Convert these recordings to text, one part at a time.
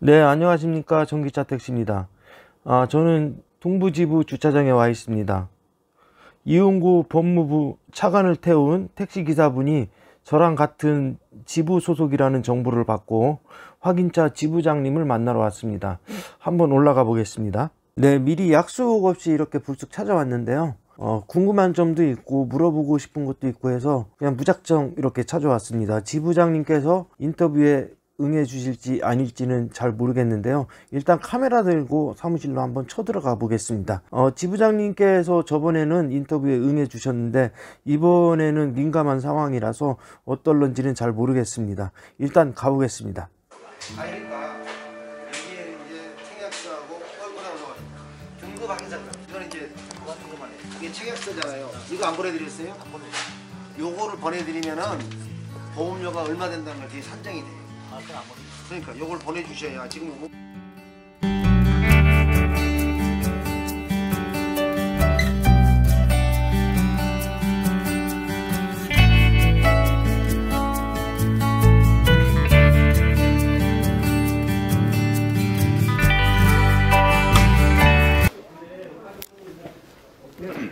네, 안녕하십니까. 전기차 택시입니다. 저는 동부지부 주차장에 와 있습니다. 이용구 법무부 차관을 태운 택시기사분이 저랑 같은 지부 소속이라는 정보를 받고 확인차 지부장님을 만나러 왔습니다. 한번 올라가 보겠습니다. 네, 미리 약속 없이 이렇게 불쑥 찾아왔는데요. 궁금한 점도 있고 물어보고 싶은 것도 있고 해서 그냥 무작정 이렇게 찾아왔습니다. 지부장님께서 인터뷰에 응해 주실지 아닐지는 잘 모르겠는데요. 일단 카메라 들고 사무실로 한번 쳐들어가 보겠습니다. 지부장님께서 저번에는 인터뷰에 응해 주셨는데 이번에는 민감한 상황이라서 어떨런지는 잘 모르겠습니다. 일단 가보겠습니다. 그러니까 여기에 이제 청약서하고 등급 항상 이거는 이제 그것만 해. 이게 청약서잖아요. 이거 안 보내드렸어요? 안 보내드렸어요. 요거를 보내드리면은 보험료가 얼마 된다는 걸 뒤에 산정이 돼요. 그러니까 요걸 보내주셔야 지금 요거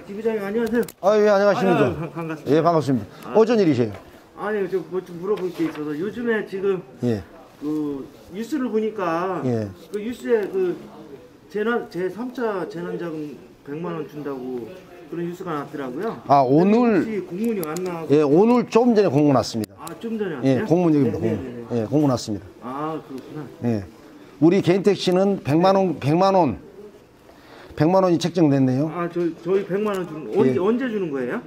지부장님 안녕하세요. 예, 안녕하십니까. 반갑습니다. 예, 반갑습니다. 어쩐 일이세요? 아니, 저 뭐 좀 물어볼 게 있어서 요즘에 지금 그 뉴스를 보니까 그 뉴스에 그 제3차 재난자금 100만 원 준다고 그런 뉴스가 났더라고요. 오늘 혹시 공문이 왔나? 예, 오늘 좀 전에 공문 왔습니다. 좀 전에 왔어요? 예, 공문입니다. 네, 공문. 예, 공문 왔습니다. 그렇구나. 예. 우리 개인 택시는 100만 원이 책정됐네요. 저희 100만 원 언제 주는 거예요?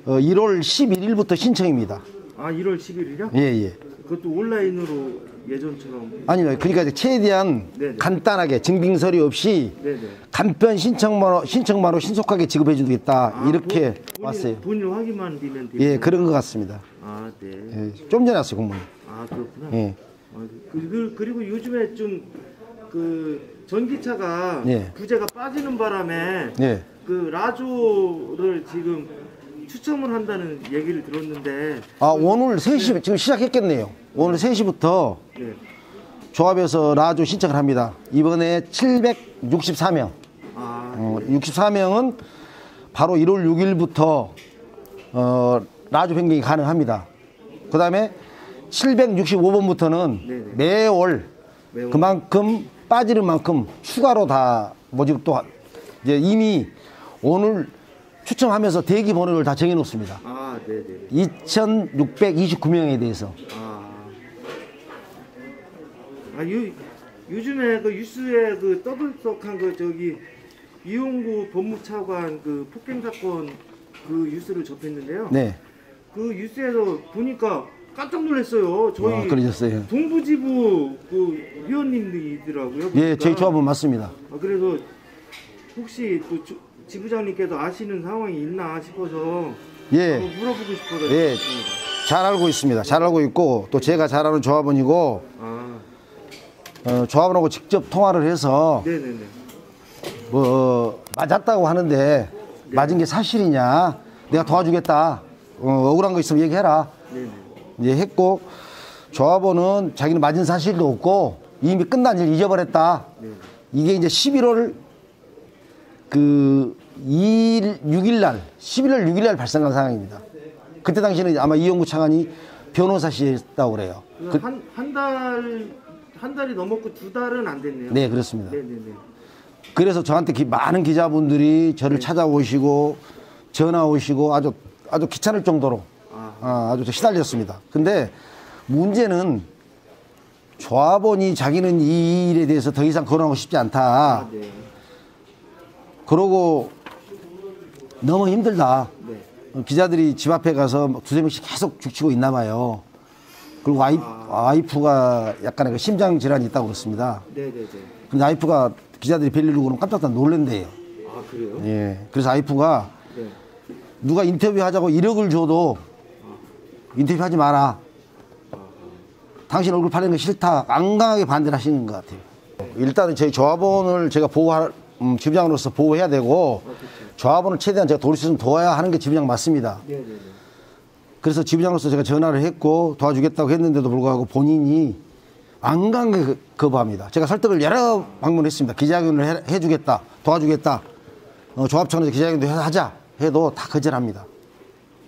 1월 11일부터 신청입니다. 1월 10일이요? 예. 그것도 온라인으로 예전처럼? 아니요. 그러니까 최대한 간단하게 증빙서류 없이 간편 신청만으로 신속하게 지급해 주겠다. 이렇게 왔어요. 본인 확인만 되면 돼요? 예, 그런 것 같습니다. 네. 예, 좀 전에 왔어요, 공문이. 그렇구나. 예. 그리고 요즘에 좀 그 전기차가 부재가 빠지는 바람에 그 라조를 지금 추첨을 한다는 얘기를 들었는데 오늘 3시 지금 시작했겠네요. 오늘 3시부터 조합에서 라조 신청을 합니다. 이번에 764명 64명은 바로 1월 6일부터 라조 변경이 가능합니다. 그 다음에 765번부터는 매월 그만큼 빠지는 만큼 추가로 다 모집 또 이제 이미 오늘 추첨하면서 대기 번호를 다 정해놓습니다. 2,629명에 대해서. 요즘에 그 뉴스에 그 떠들썩한 그 이용구 법무차관 그 폭행 사건 그 뉴스를 접했는데요. 그 뉴스에서 보니까 깜짝 놀랐어요. 저희 그러셨어요. 동부지부 그 위원님들이더라고요. 예, 저희 조합은 맞습니다. 그래서 혹시 또 지부장님께서 아시는 상황이 있나 싶어서 물어보고 싶어서. 예, 잘 알고 있습니다. 잘 알고 있고 또 제가 잘 아는 조합원이고 조합원하고 직접 통화를 해서 뭐 맞았다고 하는데 맞은 게 사실이냐, 내가 도와주겠다, 억울한 거 있으면 얘기해라. 이제 했고 조합원은 자기는 맞은 사실도 없고 이미 끝난 일 잊어버렸다. 이게 이제 11월 6일 날 11월 6일 날 발생한 상황입니다. 그때 당시에는 아마 이용구 차관이 변호사시했다고 그래요. 한 달이 넘었고 2달은 안 됐네요. 네, 그렇습니다. 그래서 저한테 많은 기자분들이 저를 찾아오시고 전화 오시고 아주 귀찮을 정도로 아주 시달렸습니다. 근데 문제는 조합원이 자기는 이 일에 대해서 더 이상 거론하고 싶지 않다. 그러고 너무 힘들다. 기자들이 집 앞에 가서 두세 명씩 계속 죽치고 있나 봐요. 그리고 와이프가 약간의 그 심장 질환이 있다고 그렇습니다. 근데 와이프가 기자들이 뵐리고 그러면 깜짝 놀란대요. 그래요? 예. 그래서 와이프가 누가 인터뷰하자고 1억을 줘도 인터뷰하지 마라. 당신 얼굴 팔리는 거 싫다. 강하게 반대를 하시는 것 같아요. 일단은 저희 조합원을 제가 지부장으로서 보호해야 되고 조합원을 최대한 제가 도울 수 있으면 도와야 하는 게 지부장 맞습니다. 그래서 지부장으로서 제가 전화를 했고 도와주겠다고 했는데도 불구하고 본인이 완강하게 거부합니다. 제가 설득을 여러 방문했습니다. 기자회견을 해주겠다, 도와주겠다, 조합 차원에서 기자회견도 하자 해도 다 거절합니다.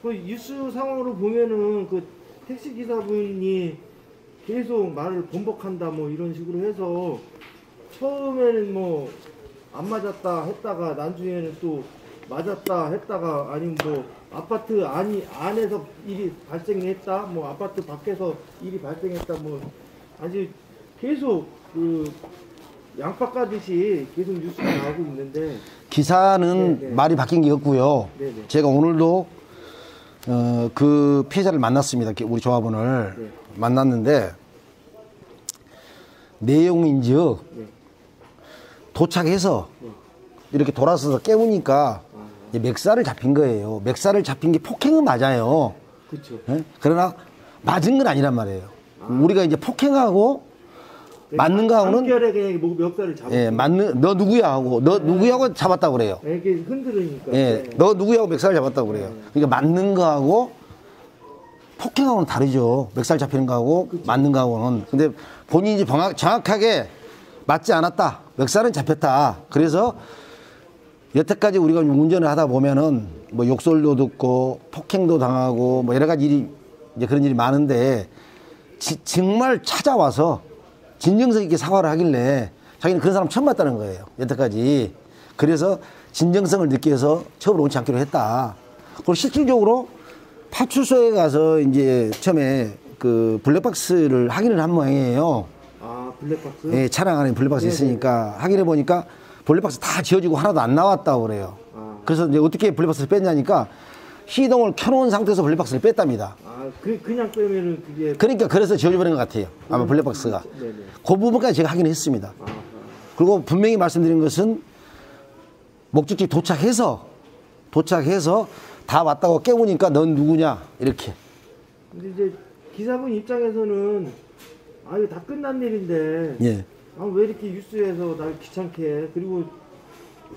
그 뉴스 상황으로 보면은 그 택시 기사분이 계속 말을 번복한다 뭐 이런 식으로 해서 처음에는 뭐 안 맞았다 했다가 나중에는 또 맞았다 했다가 아니면 뭐 아파트 안에서 일이 발생했다 뭐 아파트 밖에서 일이 발생했다 뭐 아주 계속 그 양파 까듯이 계속 뉴스가 나오고 있는데 기사는 네네. 말이 바뀐 게 없고요. 네네. 제가 오늘도 그 피해자를 만났습니다. 우리 조합원을 네. 만났는데 내용인즉 네. 도착해서 이렇게 돌아서서 깨우니까 이제 멱살을 잡힌 거예요. 멱살을 잡힌 게 폭행은 맞아요. 그렇죠. 예? 그러나 맞은 건 아니란 말이에요. 우리가 이제 폭행하고 맞는 거하고는 한결에 그냥 목 멱살을 잡고 예, 맞는 너 누구야 하고 너 누구야고 잡았다고 그래요. 이렇게 흔들으니까 예, 네. 너 누구야고 멱살 잡았다고 그래요. 그러니까 맞는 거하고 폭행하고는 다르죠. 멱살 잡히는 거하고 맞는 거하고는. 근데 본인이 정확하게 맞지 않았다. 멱살은 잡혔다. 그래서 여태까지 우리가 운전을 하다 보면은 뭐 욕설도 듣고 폭행도 당하고 뭐 여러 가지 일이 이제 그런 일이 많은데 정말 찾아와서 진정성 있게 사과를 하길래 자기는 그런 사람 처음 봤다는 거예요. 여태까지. 그래서 진정성을 느껴서 처벌을 원치 않기로 했다. 그리고 실질적으로 파출소에 가서 이제 처음에 그 블랙박스를 확인을 한 모양이에요. 아 블랙박스? 예, 차량 안에 블랙박스 네네. 있으니까 확인해 보니까 블랙박스 다 지워지고 하나도 안 나왔다고 그래요. 그래서 이제 어떻게 블랙박스를 뺐냐니까 시동을 켜놓은 상태에서 블랙박스를 뺐답니다. 아 그냥 빼면은 그게 그러니까 그래서 지워져버린 것 같아요. 아마 블랙박스가. 네네. 그 부분까지 제가 확인했습니다. 그리고 분명히 말씀드린 것은 목적지 도착해서 다 왔다고 깨우니까 넌 누구냐 이렇게. 근데 이제 기사분 입장에서는 아 이거 다 끝난 일인데 예. 아 왜 이렇게 뉴스에서 날 귀찮게 해? 그리고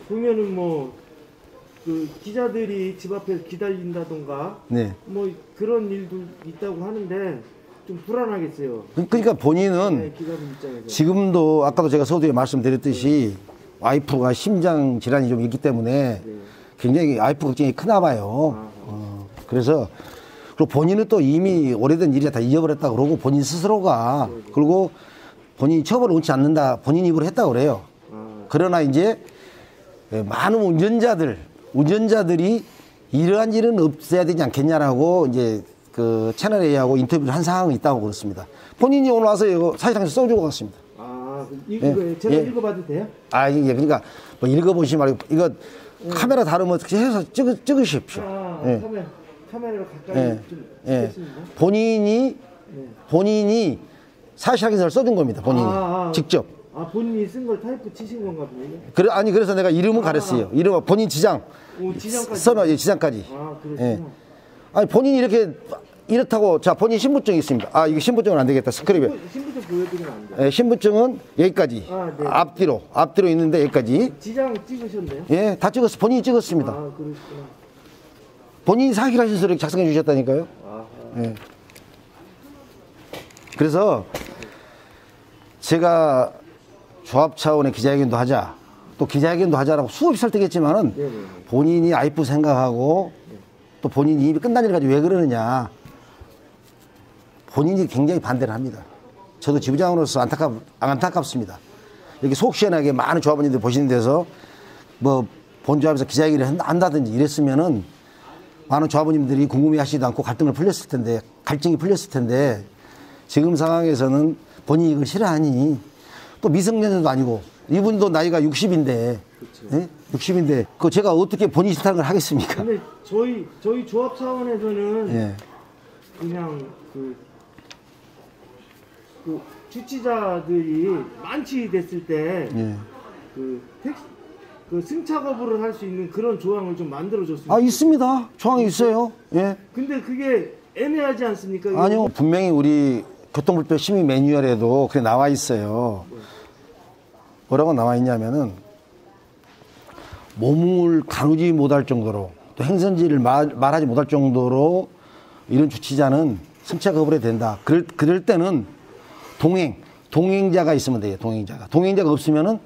보면은 뭐 그 기자들이 집 앞에서 기다린다던가 네. 뭐 그런 일도 있다고 하는데 좀 불안하겠어요. 그러니까 본인은 네, 기자분 입장에서. 지금도 아까도 제가 서두에 말씀드렸듯이 와이프가 심장 질환이 좀 있기 때문에 네. 굉장히 와이프 걱정이 크나 봐요. 그래서 그리고 본인은 또 이미 오래된 일이라 다 잊어버렸다 그러고 본인 스스로가 그리고 본인이 처벌을 원치 않는다 본인 입으로 했다고 그래요. 그러나 이제 많은 운전자들이 이러한 일은 없어야 되지 않겠냐라고 이제 그 채널 A하고 인터뷰를 한 상황이 있다고 그렇습니다. 본인이 오늘 와서 이거 사실상에서 써주고 갔습니다. 아 이거 제가 예. 읽어봐도 돼요? 아, 예, 그러니까 뭐 읽어보시지 말고 이거 카메라 다루면 어떻게 해서 찍으십시오. 예. 카메라를 가까이 예. 좀 예. 찍겠습니다. 본인이 사실 확인서를 써준 겁니다. 본인이 직접. 아 본인이 쓴 걸 타이프 치신 건가 보네요. 그래서 내가 이름은 가렸어요. 이름은 본인 지장. 오 지장까지. 써놔, 예, 지장까지. 아 그렇구나. 예. 아니 본인이 이렇다고 자 본인 신분증이 있습니다. 아 이거 신분증은 안 되겠다. 스크립에. 신분증 보여드리면 안 돼요. 예, 신분증은 여기까지. 네. 앞뒤로 있는데 여기까지. 지장 찍으셨네요? 예, 다 찍었어. 본인이 찍었습니다. 아 그러시구나. 본인이 사기라신서를 작성해 주셨다니까요. 예. 그래서 제가 조합 차원의 기자회견도 하자, 또 기자회견도 하자라고 수없이 설득했지만은 본인이 와이프 생각하고 또 본인이 이미 끝난 일 가지고 왜 그러느냐. 본인이 굉장히 반대를 합니다. 저도 지부장으로서 안타깝습니다. 이렇게 속 시원하게 많은 조합원님들 보시는 데서 뭐 본조합에서 기자회견을 한다든지 이랬으면은 많은 조합원님들이 궁금해 하시지도 않고 갈등이 풀렸을 텐데 지금 상황에서는 본인이 이걸 싫어하니 또 미성년자도 아니고 이분도 나이가 60인데 그렇죠. 예? 60인데 그 제가 어떻게 본인 싫다는 걸 하겠습니까? 근데 저희 조합 차원에서는 예. 그냥 그 주치자들이 만취됐을 때 예. 그 승차 거부를 할 수 있는 그런 조항을 좀 만들어줬습니다. 아 있습니다. 조항이 있어요. 예. 근데 그게 애매하지 않습니까? 아니요. 분명히 우리 교통불법 심의 매뉴얼에도 그게 나와 있어요. 뭐라고 나와 있냐면은 몸을 가누지 못할 정도로 또 행선지를 말하지 못할 정도로 이런 주치자는 승차 거부를 해야 된다. 그럴 때는 동행, 동행자가 있으면 돼요. 동행자가 없으면은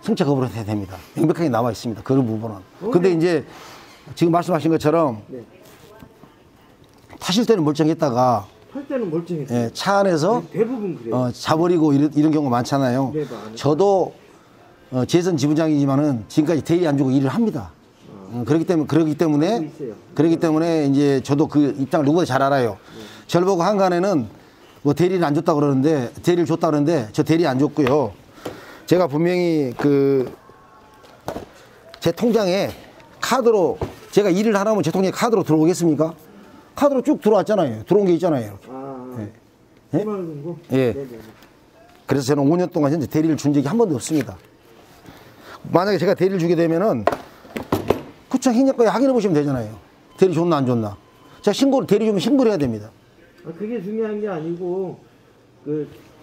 승차 거부를 해야 됩니다. 명백하게 나와 있습니다. 그런 부분은. 근데 이제 지금 말씀하신 것처럼 네. 타실 때는 멀쩡했다가 할 때는 멀쩡했어요. 예, 차 안에서 대부분 그래요. 자버리고 이런 경우가 많잖아요. 네, 많아요. 저도 재선 지부장이지만은 지금까지 대리 안 주고 일을 합니다. 그렇기 때문에 이제 저도 그 입장을 누구보다 잘 알아요. 저를 보고 한간에는 뭐 대리를 안 줬다 그러는데, 대리를 줬다 그러는데 저 대리 안 줬고요. 제가 분명히 제 통장에 카드로, 제가 일을 하라면 제 통장에 카드로 들어오겠습니까? 카드로 쭉 들어왔잖아요. 들어온 게 있잖아요. 예? 예. 그래서 저는 5년 동안 현재 대리를 준 적이 한 번도 없습니다. 만약에 제가 대리를 주게 되면은 구청 행정과에 확인해 보시면 되잖아요. 대리 줬나 안 줬나. 제가 대리 주면 신고를 해야 됩니다. 그게 중요한 게 아니고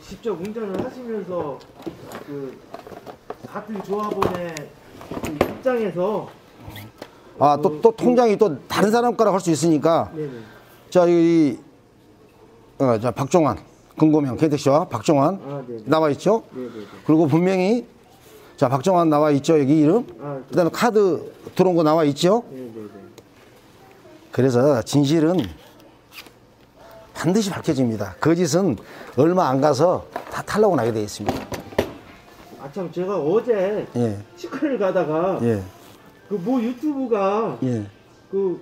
직접 운전을 하시면서 같은 조합원의 입장에서 또 통장이 또 다른 사람 거라고 할 수 있으니까. 네네. 자, 박종환 금고명 개택시와 박종환 나와 있죠. 네네. 그리고 분명히 자, 박종환 나와 있죠. 여기 이름. 그다음에 카드 들어온 거 나와 있죠. 네네네. 그래서 진실은 반드시 밝혀집니다. 거짓은 얼마 안 가서 다 탈락고 나게 되어 있습니다. 참 제가 어제 예. 치과를 가다가 예. 모 유튜브가 예.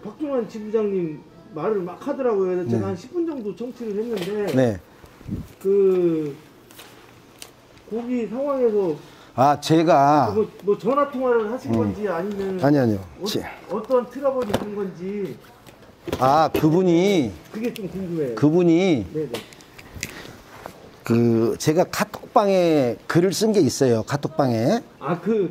박종환 지부장님 말을 막 하더라고요. 그래서 제가 한 10분 정도 청취를 했는데 네. 거기 상황에서 제가 뭐 전화 통화를 하신 건지 아니면 아니요. 어떤 트러블이 있는 건지 그분이 그게 좀 궁금해요. 그분이 네네. 제가 카톡방에 글을 쓴 게 있어요. 카톡방에.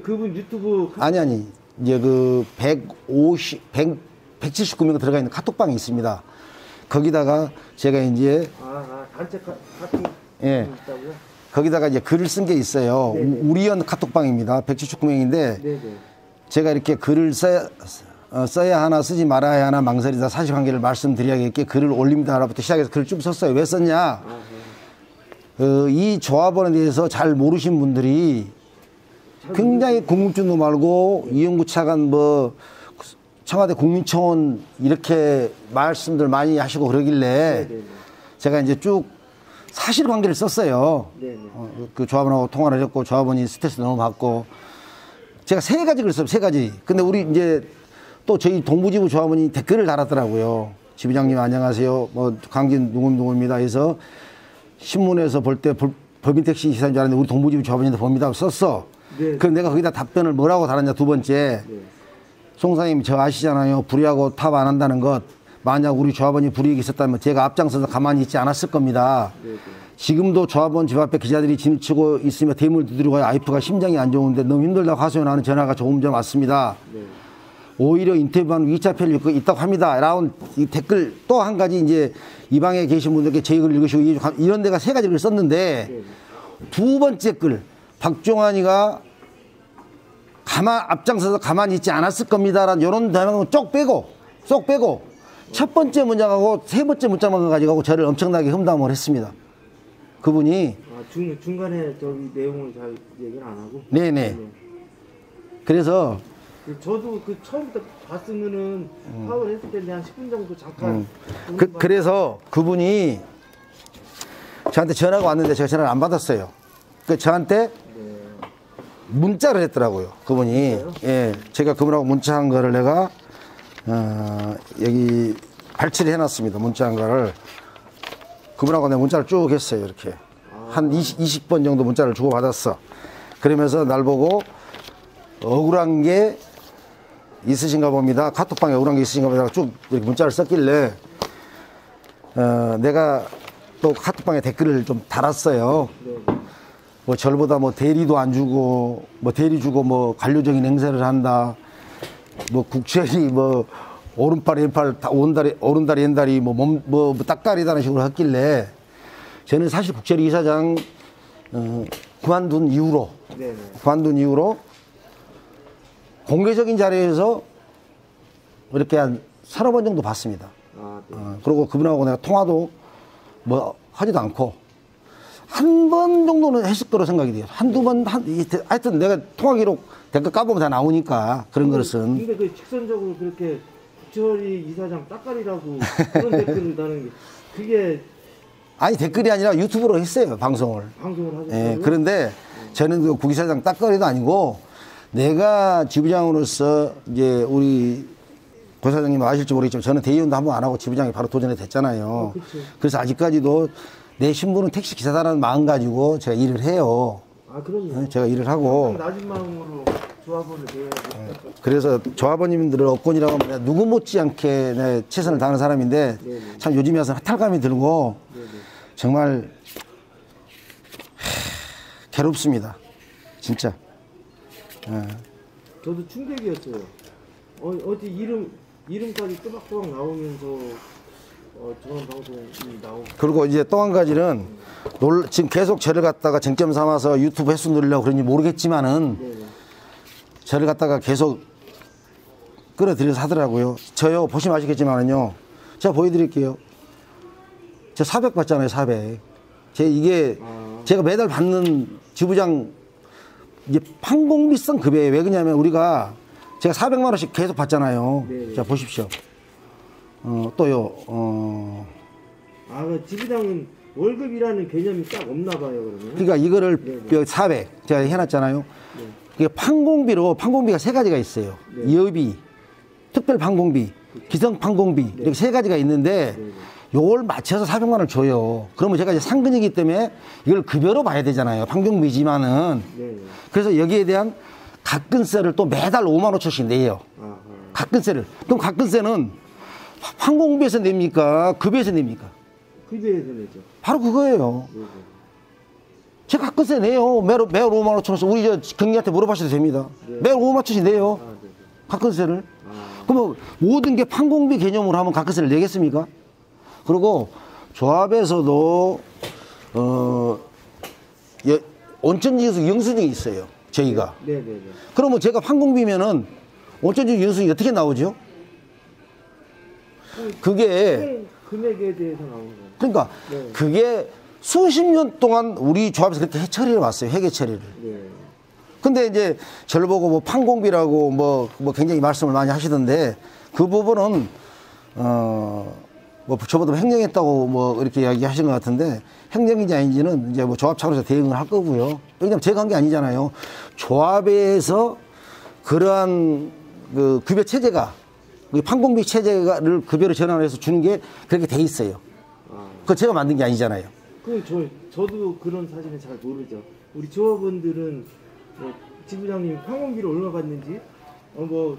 그분 유튜브 아니 이제 179명 들어가 있는 카톡방이 있습니다. 거기다가 제가 이제 단체 카톡 예. 있다고요? 거기다가 이제 글을 쓴 게 있어요. 네네. 우리연 카톡방입니다. 179명인데 네네. 제가 이렇게 글을 써야 하나 쓰지 말아야 하나 망설이다 사실관계를 말씀드려야겠게 글을 올립니다라부터 시작해서 글을 쭉 썼어요. 왜 썼냐? 이 조합원에 대해서 잘 모르신 분들이 굉장히 궁금증도 말고 이용구 차관 청와대 국민청원 이렇게 말씀들 많이 하시고 그러길래 네네. 제가 이제 쭉 사실관계를 썼어요. 네네. 그 조합원하고 통화를 했고 조합원이 스트레스 너무 받고 제가 3가지 글을 썼어요. 3가지. 근데 우리 이제 또 저희 동부지부 조합원이 댓글을 달았더라고요. 지부장님 안녕하세요. 강진 누구입니다. 해서 신문에서 볼 때 법인택시 기사인 줄 알았는데 우리 동부지부 조합원인데 봅니다. 썼어. 네. 그럼 내가 거기다 답변을 뭐라고 달았냐. 2번째. 네. 송사님 저 아시잖아요. 불이하고 탑 안 한다는 것. 만약 우리 조합원이 불이익이 있었다면 제가 앞장서서 가만히 있지 않았을 겁니다. 네네. 지금도 조합원 집 앞에 기자들이 짐을 치고 있으며 대물 두드리고 와이프가 심장이 안 좋은데 너무 힘들다고 하소연하는 전화가 조금 전 왔습니다. 네. 오히려 인터뷰한 2차 편이 있다고 합니다. 라운 이 댓글 또 한 가지 이제 이 방에 계신 분들께 제 글을 읽으시고 이런 데가 3가지를 썼는데 네. 2번째 글 박종환이가 앞장서서 가만히 있지 않았을 겁니다라는 이런 대목은 쏙 빼고 첫 번째 문장하고 3번째 문장만 가지고 저를 엄청나게 험담을 했습니다. 그분이 중간에 내용을 잘 얘기를 안 하고. 네네. 그래서 저도 처음부터 봤으면은 파악을 했을 텐데 한 10분 정도 잠깐. 그래서 그분이 저한테 전화가 왔는데 제가 전화를 안 받았어요. 저한테 문자를 했더라고요. 그분이. 예, 제가 그분하고 문자한 거를 내가 여기 발치를 해놨습니다. 문자한 거를 그분하고 내가 문자를 쭉 했어요. 이렇게 한 20번 정도 문자를 주고 받았어. 그러면서 날 보고 억울한 게 있으신가 봅니다. 카톡방에 억울한 게 있으신가 봅니다. 쭉 이렇게 문자를 썼길래 내가 또 카톡방에 댓글을 좀 달았어요. 저보다 대리도 안 주고 대리 주고 관료적인 행세를 한다. 국채리 오른팔 왼팔 오른다리 왼다리 딱다리다는 식으로 했길래 저는 사실 국채리 이사장 그만둔 이후로 공개적인 자리에서 이렇게 한 3-4번 정도 봤습니다. 그리고 그분하고 내가 통화도 하지도 않고 한 번 번 정도는 했을 거로 생각이 돼요. 한두 번, 하여튼 내가 통화 기록 댓글 까보면 다 나오니까 그런 것은. 근데 그 직선적으로 그렇게 부처리 이사장 따까리라고 그런 댓글을 다는 게 그게 아니 댓글이 아니라 유튜브로 했어요, 방송을. 하셨어요? 예, 그런데 저는 그 구기사장 따까리도 아니고 내가 지부장으로서 이제 우리 고사장님 아실지 모르겠지만 저는 대의원도 한번 안 하고 지부장이 바로 도전이 됐잖아요. 그래서 아직까지도 내 신분은 택시 기사다라는 마음 가지고 제가 일을 해요. 아, 그럼요. 제가 일을 하고. 낮은 마음으로 조합원을 대해야지. 그래서 조합원님들을 업권이라고 하면 내가 누구 못지않게 내 최선을 다하는 사람인데 참 요즘에 와서 탈감이 들고 정말 괴롭습니다. 진짜. 저도 충격이었어요. 어디 이름까지 또박또박 나오면서 저런 방송이 나오고. 그리고 이제 또 한 가지는 지금 계속 저를 갖다가 쟁점 삼아서 유튜브 횟수 누리려고 그런지 모르겠지만은 저를 갖다가 계속 끌어들여서 하더라고요. 저요 보시면 아시겠지만은요. 제가 보여드릴게요. 저 400 받잖아요. 400. 제가 매달 받는 지부장 이제 판공비성 급여예요. 왜 그러냐면 우리가 제가 400만 원씩 계속 받잖아요. 자 보십시오. 또요. 그 지부장은 월급이라는 개념이 딱 없나 봐요, 그러면. 그러니까 이거를 400 제가 해놨잖아요. 이게 판공비가 세 가지가 있어요. 여비, 특별 판공비, 기성 판공비 이렇게 세 가지가 있는데 요걸 맞춰서 400만 원을 줘요. 그러면 제가 이제 상근이기 때문에 이걸 급여로 봐야 되잖아요. 판공비지만은. 그래서 여기에 대한 가근세를 또 매달 5만 5천씩 내요. 가근세를. 그럼 가근세는 판공비에서 냅니까? 급여에서 냅니까? 급여에서 내죠. 바로 그거예요. 제가 가끔씩 내요. 매월 5만 5천 원씩. 우리 저 경리한테 물어봐셔도 됩니다. 매월 5만 5천씩 내요. 가끔세를. 그러면 모든 게 판공비 개념으로 하면 가끔세를 내겠습니까? 그리고 조합에서도 온천지수 영수증이 있어요. 저희가. 그러면 제가 판공비면은 온천지수 영수증이 어떻게 나오죠? 그게 금액에 대해서 나오는 거예요. 그러니까 그게 수십 년 동안 우리 조합에서 그렇게 처리를 왔어요. 회계 처리를. 근데 이제 저를 보고 뭐 판공비라고 뭐 굉장히 말씀을 많이 하시던데 그 부분은 뭐 저보다 횡령했다고 뭐 이렇게 이야기하신 것 같은데 횡령인지 아닌지는 이제 뭐 조합 차원에서 대응을 할 거고요. 왜냐면 제가 한 게 아니잖아요. 조합에서 그러한 그 급여 체제가 판공비 체제를 급여로 전환해서 주는 게 그렇게 돼 있어요. 그거 제가 만든 게 아니잖아요. 그럼 저도 그런 사실은 잘 모르죠. 우리 조합원들은 뭐 지부장님이 판공비를 얼마 받는지, 뭐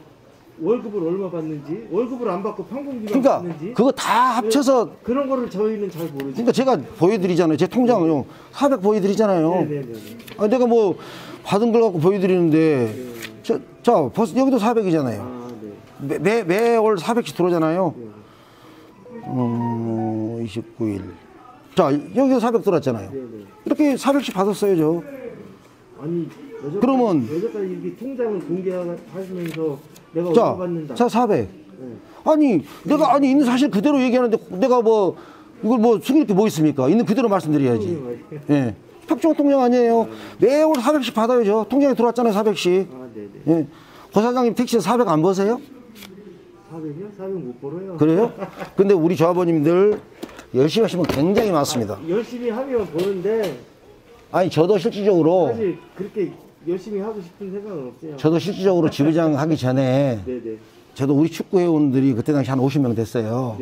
월급을 얼마 받는지, 월급을 안 받고 판공비만 받는지, 그거 다 합쳐서 그런 거를 저희는 잘 모르죠. 그러니까 제가 보여드리잖아요. 제 통장을요. 400 보여드리잖아요. 내가 뭐 받은 걸 갖고 보여드리는데, 자, 벌써 여기도 400이잖아요. 매월 400씩 들어오잖아요. 29일. 자, 여기도 400 들어왔잖아요. 이렇게 400씩 받았어요, 저. 아니, 그러면 여기까지 이렇게 통장을 공개하시면서 내가 얼마 받는다. 자, 400. 아니, 내가 있는 사실 그대로 얘기하는데 내가 뭐 이걸 뭐 숨길 게 뭐 있습니까? 있는 그대로 말씀드려야지. 예. 탁종 통장 아니에요. 매월 400씩 받아요, 저. 통장에 들어왔잖아요, 400씩. 예. 고사장님 택시에 400 안 버세요? 400이요? 400 못 벌어요. 그래요? 근데 우리 조합원님들 열심히 하시면 굉장히 많습니다. 열심히 하면 버는데. 아니, 저도 실질적으로. 사실 그렇게 열심히 하고 싶은 생각은 없어요. 저도 실질적으로 지부장 하기 전에. 저도 우리 축구 회원들이 그때 당시 한 50명 됐어요.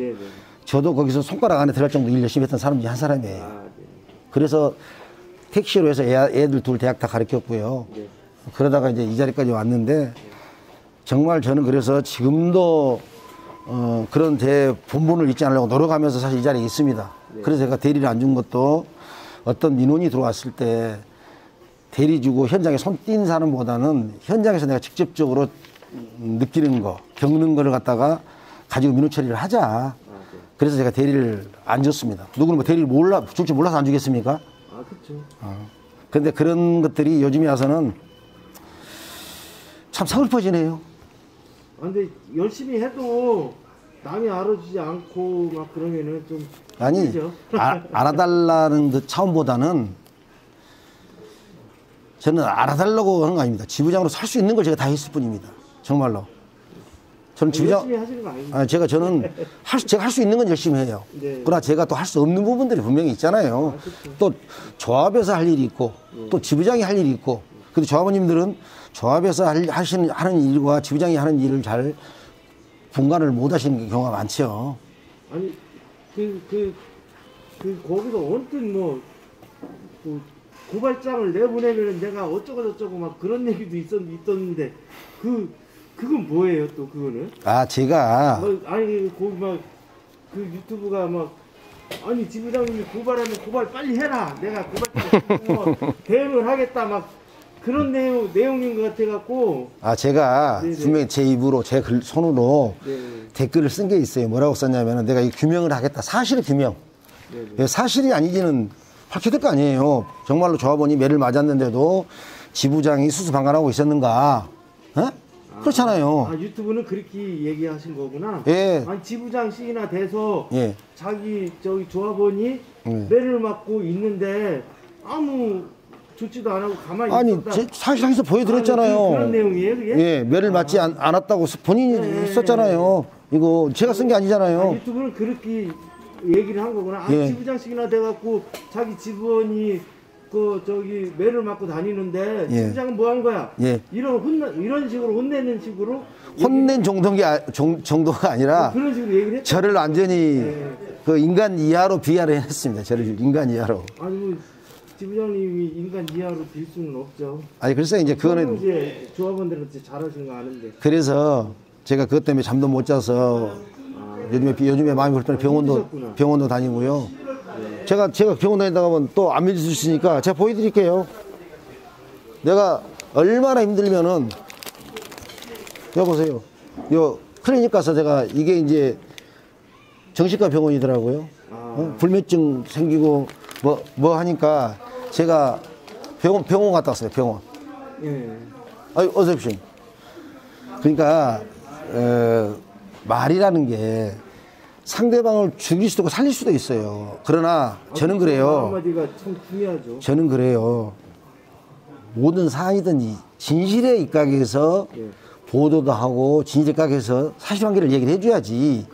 저도 거기서 손가락 안에 들어갈 정도 일 열심히 했던 사람 중에 한 사람이에요. 그래서 택시로 해서 애들 둘 대학 다 가르쳤고요. 그러다가 이제 이 자리까지 왔는데 정말 저는 그래서 지금도 그런 제 본분을 잊지 않으려고 노력하면서 사실 이 자리에 있습니다. 그래서 제가 대리를 안 준 것도 어떤 민원이 들어왔을 때 대리 주고 현장에 손 띈 사람보다는 현장에서 내가 직접적으로 느끼는 거, 겪는 거를 갖다가 가지고 민원 처리를 하자. 그래서 제가 대리를 안 줬습니다. 누구는 뭐 대리를 줄지 몰라서 안 주겠습니까? 그렇죠. 근데 그런 것들이 요즘에 와서는 참 서글퍼지네요. 근데 열심히 해도 남이 알아주지 않고 막 그러면은 좀 아니, 알아달라는 그 차원보다는 저는 알아달라고 하는 거 아닙니다. 지부장으로 살 수 있는 걸 제가 다 했을 뿐입니다. 정말로. 저는 지부장, 열심히 하시는 거 아닙니까? 아, 제가 할 수 있는 건 열심히 해요. 네. 그러나 제가 또 할 수 없는 부분들이 분명히 있잖아요. 또 조합에서 할 일이 있고, 또 지부장이 할 일이 있고, 근데 조합원님들은 조합에서 하는 일과 지부장이 하는 일을 잘 분간을 못 하시는 경우가 많죠. 아니, 거기서 언뜻 뭐, 고발장을 내보내면 내가 어쩌고저쩌고 막 그런 얘기도 있었는데, 그건 뭐예요, 또 그거는? 아, 제가. 아니, 거기 막, 그 유튜브가 막, 아니, 지부장님이 고발하면 고발 빨리 해라. 내가 고발장 대응을 하겠다. 막, 그런 내용인 것 같아갖고. 아, 제가 네네. 분명히 제 입으로, 제 손으로 네. 댓글을 쓴 게 있어요. 뭐라고 썼냐면은 내가 이 규명을 하겠다. 사실의 규명. 네네. 사실이 아니지는 밝혀질 거 아니에요. 정말로 조합원이 매를 맞았는데도 지부장이 수수방관하고 있었는가? 어? 그렇잖아요. 아, 유튜브는 그렇게 얘기하신 거구나. 예. 아니, 지부장씩이나 돼서 예. 자기 조합원이 매를 맞고 있는데 아무 조치도 안 하고 가만히 아니, 있었다. 사실상에서 보여드렸잖아요. 그런 내용이에요, 그게? 예, 매를 맞지 않았다고 본인이 썼잖아요. 이거 제가 쓴 게 아니잖아요. 유튜브는 그렇게 얘기를 한 거구나. 아, 예. 지부장씩이나 돼갖고 자기 직원이 매를 맞고 다니는데 예. 지부장은 뭐 한 거야? 예. 이런 식으로 혼내는 식으로 혼낸 정도가 아니라 그런 식으로 얘기를 했죠. 저를 완전히 그 인간 이하로 비하를 했습니다. 저를 인간 이하로. 아니 뭐 지부장님이 인간 이하로 빌 수는 없죠. 아니 글쎄 이제 그거는 이제 조합원들한테 잘하신 거 아는데. 그래서 제가 그것 때문에 잠도 못 자서 요즘에 마음이 불편해 병원도 다니고요. 제가 병원 다니다가 보면 또 안 믿을 수 있으니까 제가 보여드릴게요. 내가 얼마나 힘들면은 여보세요. 요 클리닉 가서 제가 이게 이제 정신과 병원이더라고요. 불면증 생기고 뭐 하니까 제가 병원 갔다 왔어요. 병원. 예. 아유, 어서 오십시오. 그러니까 말이라는 게 상대방을 죽일 수도 있고 살릴 수도 있어요. 그러나 저는 그래요. 한마디가 참 중요하죠. 저는 그래요. 모든 사안이든지 진실에 입각해서 보도도 하고 진실에 입각해서 사실관계를 얘기를 해줘야지.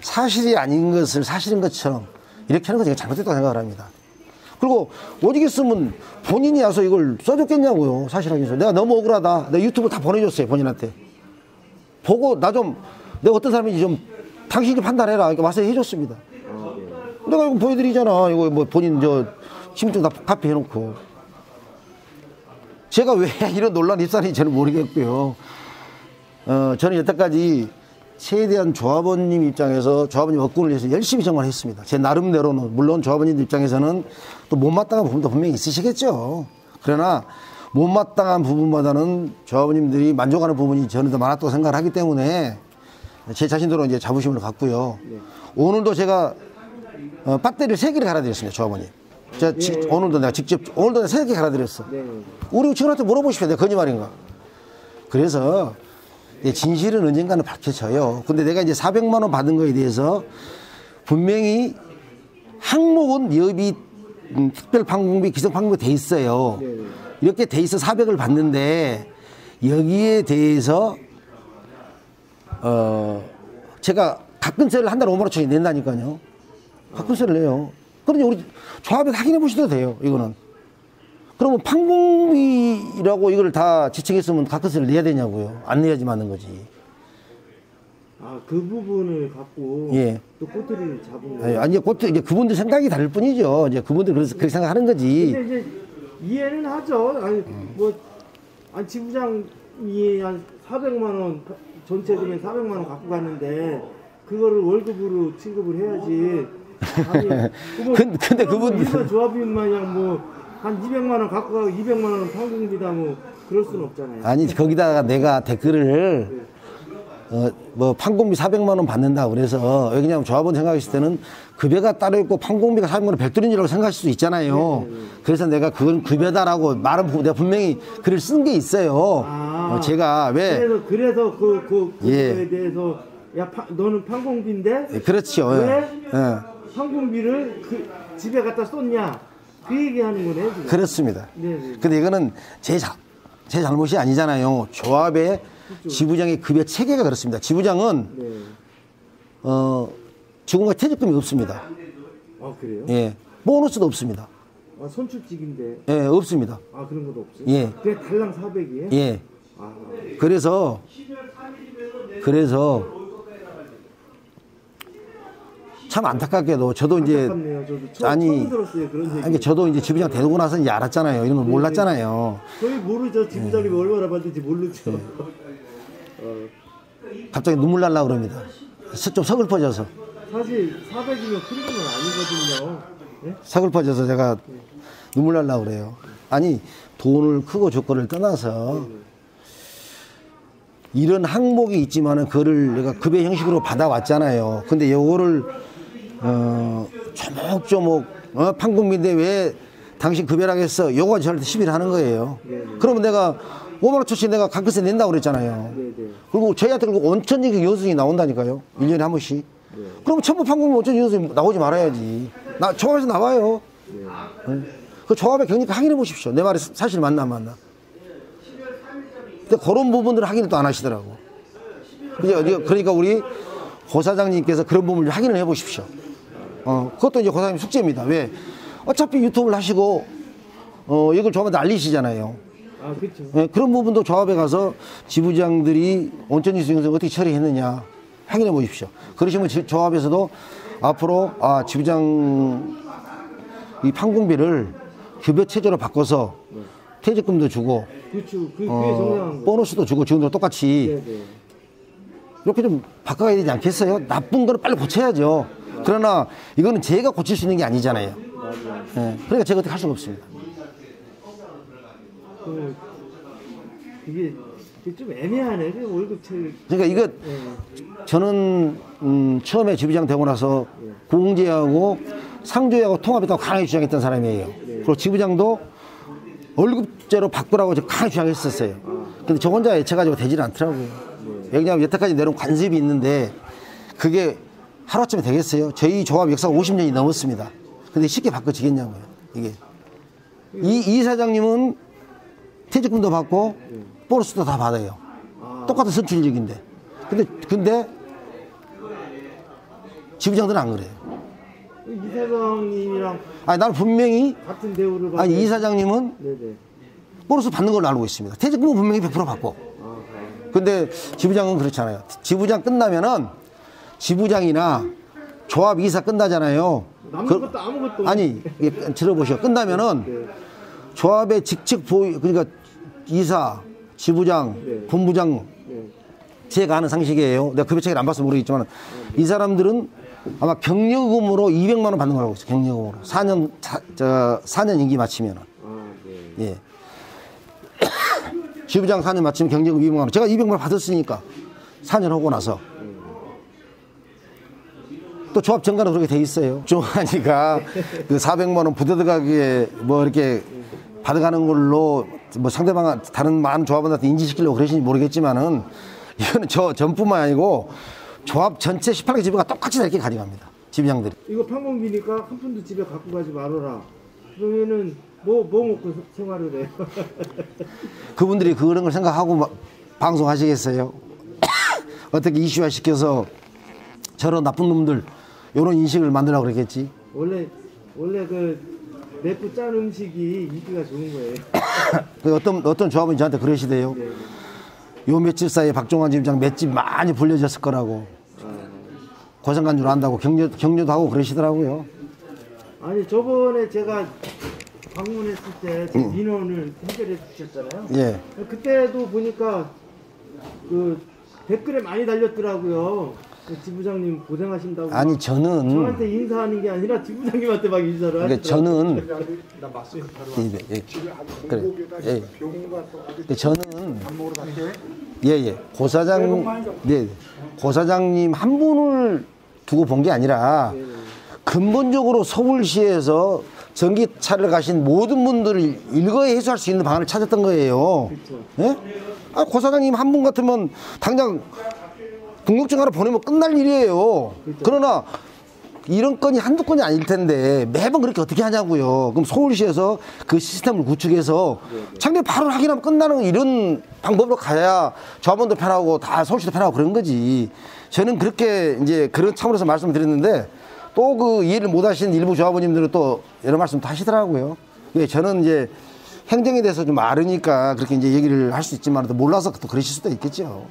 사실이 아닌 것을 사실인 것처럼 이렇게 하는 건 제가 잘못됐다고 생각을 합니다. 그리고 오지겠으면 본인이 와서 이걸 써줬겠냐고요. 사실 확인서. 내가 너무 억울하다. 내가 유튜브 다 보내줬어요. 본인한테. 보고 내가 어떤 사람인지 좀 당신이 판단해라. 이렇게 와서 해줬습니다. 내가 이거 보여드리잖아. 이거 뭐 본인 심증 다 카피해놓고. 제가 왜 이런 논란이 입사는지 저는 모르겠고요. 저는 여태까지 최대한 조합원님 입장에서 조합원님 업군을 위해서 열심히 정말 했습니다. 제 나름대로는. 물론 조합원님 입장에서는 또 못마땅한 부분도 분명히 있으시겠죠. 그러나 못마땅한 부분보다는 조합원님들이 만족하는 부분이 저는 더 많았다고 생각을 하기 때문에 제 자신대로 이제 자부심을 갖고요. 오늘도 제가 배터리를 3개를 갈아드렸습니다. 조합원님. 오늘도 내가 3개 갈아드렸어. 우리 직원한테 물어보십시오. 내가 거짓말인가. 그래서 진실은 언젠가는 밝혀져요. 근데 내가 이제 400만 원 받은 거에 대해서 분명히 항목은 예비 특별판공비, 기성판공비 돼 있어요. 이렇게 돼 있어 400을 받는데 여기에 대해서 제가 가끔세를 한 달에 5만 원짜리 낸다니까요. 가끔세를 내요. 그러니 우리 조합에 확인해 보셔도 돼요. 이거는. 그러면 판공비라고 이걸 다 지칭했으면 가끔세를 내야 되냐고요. 안 내야지 맞는 거지. 아, 그 부분을 갖고 또 꼬투리를 잡은 거예요. 아니, 이제 그분들 생각이 다를 뿐이죠. 이제 그분들 그렇게 생각하는 거지. 근데 이제 이해는 하죠. 아니 지부장이 한 400만 원 전체 금액 400만 원 갖고 갔는데 그거를 월급으로 취급을 해야지. 아니, 근데 그분 일반 조합인 마냥 뭐 한 200만 원 갖고 가고 200만 원 판공비다 뭐 그럴 수는 없잖아요. 아니 거기다가 내가 댓글을 뭐 판공비 400만 원 받는다 그래서 왜냐면 조합원 생각했을 때는 급여가 따로 있고 판공비가 400만 원 별도인이라고 생각할 수도 있잖아요. 그래서 내가 그건 급여다라고 내가 분명히 글을 쓴 게 있어요. 제가 왜 그래서 그거에 대해서 너는 판공비인데 그렇죠. 왜 판공비를 집에 갖다 쏟냐? 그 얘기하는 거네 지금. 그렇습니다. 네네. 근데 이거는 제 잘못이 아니잖아요. 조합의 그렇죠. 지부장의 급여 체계가 그렇습니다. 지부장은 네. 직원과 퇴직금이 없습니다. 아 그래요? 예, 보너스도 없습니다. 아 선출직인데. 예, 없습니다. 아 그런 것도 없어요? 예. 그게 달랑 400이에요? 예. 아. 그래서 참 안타깝게도 저도 이제 안타깝네요. 저도 처음 들었어요 그런 얘기. 아니 저도 이제 지부장 되고 나서 이제 알았잖아요. 이런 걸 몰랐잖아요. 저희 모르죠. 지부장님이 얼마나 받는지 모르죠. 갑자기 눈물 날라 그럽니다. 좀 서글퍼져서. 사실 400이면 큰 돈은 아니거든요. 네? 서글퍼져서 제가 눈물 날라 그래요. 아니 돈을 크고 적고를 떠나서 이런 항목이 있지만은 그거를 내가 급여 형식으로 받아왔잖아요. 근데 요거를 조목조목 판국민대 왜 당신 급여라고 했어? 요거 저한테 시비를 하는 거예요. 그러면 내가 5만 원 초씩 내가 각급세 낸다고 그랬잖아요. 그리고 저희한테 그리고 온천지기 여수이 나온다니까요. 1년에 한 번씩. 그럼 전부 판국민 온천지기 여수 나오지 말아야지. 조합에서 나와요. 그 조합의 경리까 확인해 보십시오. 내 말이 사실 맞나 안 맞나. 근데 그런 부분들을 확인을 또 안 하시더라고. 그러니까 우리 고 사장님께서 그런 부분을 확인을 해 보십시오. 그것도 이제 고 사장님 숙제입니다. 왜? 어차피 유튜브를 하시고, 이걸 조합한테 알리시잖아요. 아, 그렇죠. 네, 그런 부분도 조합에 가서 지부장들이 온천지 수용성 어떻게 처리했느냐 확인해 보십시오. 그러시면 조합에서도 앞으로, 지부장 이 판공비를 급여 체제로 바꿔서 퇴직금도 주고, 그렇죠. 그게 정당한 거. 보너스도 주고 지금도 똑같이 네네. 이렇게 좀 바꿔야 되지 않겠어요? 나쁜 거는 빨리 고쳐야죠. 그러나 이거는 제가 고칠 수 있는 게 아니잖아요. 네, 그러니까 제가 어떻게 할 수가 없습니다. 그게 좀 애매하네. 그 월급 체. 그러니까 이거 저는 처음에 지부장 되고 나서 공제하고 상조하고 통합했다고 강하게 주장했던 사람이에요. 그리고 지부장도 월급제로 바꾸라고 강하게 주장했었어요. 근데 저 혼자 애쳐가지고 되질 않더라고요. 왜냐하면 여태까지 내려온 관습이 있는데 그게 하루아침에 되겠어요? 저희 조합 역사가 50년이 넘었습니다. 근데 쉽게 바꿔지겠냐고요, 이게. 이 사장님은 퇴직금도 받고 보너스도 다 받아요. 똑같은 선출직인데. 근데 지부장들은 안 그래요. 이 사장님이랑 나는 분명히 같은 대우를 받는. 이 사장님은 네네. 보너스 받는 걸로 알고 있습니다. 퇴직금은 분명히 100% 받고. 근데 지부장은 그렇잖아요. 지부장 끝나면은 지부장이나 조합 이사 끝나잖아요. 남는 것도 아무것도. 아니, 들어보시오. 끝나면은 조합의 직책 보유, 그러니까 이사, 지부장, 본부장, 제가 하는 상식이에요. 내가 급여체계를 안 봐서 모르겠지만 이 사람들은 아마 경력금으로 200만 원 받는 걸 알고 있어요. 경력금으로 4년 임기 마치면은. 예. 지부장 4년 마치면 경력금 200만 원. 제가 200만 원 받았으니까 4년 하고 나서 또 조합 정가는 그렇게 돼 있어요. 조하니까 그 400만 원 부대들가게 뭐 이렇게 받아가는 걸로 뭐 상대방 다른 많은 조합원한테 인지시키려고 그러시는지 모르겠지만은 이거는 전뿐만 아니고 조합 전체 18개 지부가 똑같이 다 이렇게 가져갑니다. 지부장들이. 이거 판공비니까 한 푼도 집에 갖고 가지 말아라. 그러면은 뭐 먹고 생활을 해요? 그분들이 그런 걸 생각하고 방송하시겠어요? 어떻게 이슈화 시켜서 저런 나쁜 놈들 이런 인식을 만들라고 그랬겠지. 원래 그 맵고 짠 음식이 인기가 좋은 거예요. 그 어떤 조합은 저한테 그러시대요. 요 며칠 사이에 박종환 지부장 맷집 많이 불려졌을 거라고. 고생간 줄 안다고 격려도 하고 그러시더라고요. 아니 저번에 제가 방문했을 때 제 민원을 해결해 주셨잖아요. 예. 그때도 보니까 그 댓글에 많이 달렸더라고요. 지부장님 고생하신다고. 아니 저는 저한테 인사하는 게 아니라 지부장님한테 막 인사를 하시더라고요. 저는 나 맞습니다. 그래. 저는 고 사장님 한 분을 두고 본 게 아니라 근본적으로 서울시에서 전기차를 가신 모든 분들을 일거에 해소할 수 있는 방안을 찾았던 거예요. 예? 고 사장님 한 분 같으면 당장 등록증 하나 보내면 끝날 일이에요. 그러나 이런 건이 한두 건이 아닐 텐데 매번 그렇게 어떻게 하냐고요. 그럼 서울시에서 그 시스템을 구축해서 창립 바로 확인하면 끝나는 이런 방법으로 가야 조합원도 편하고 다 서울시도 편하고 그런 거지. 저는 그렇게 이제 그런 차원에서 말씀을 드렸는데 또 그 이해를 못 하시는 일부 조합원님들은 또 여러 말씀 도 하시더라고요. 예, 저는 이제 행정에 대해서 좀 알으니까 그렇게 이제 얘기를 할 수 있지만 또 몰라서 또 그러실 수도 있겠죠.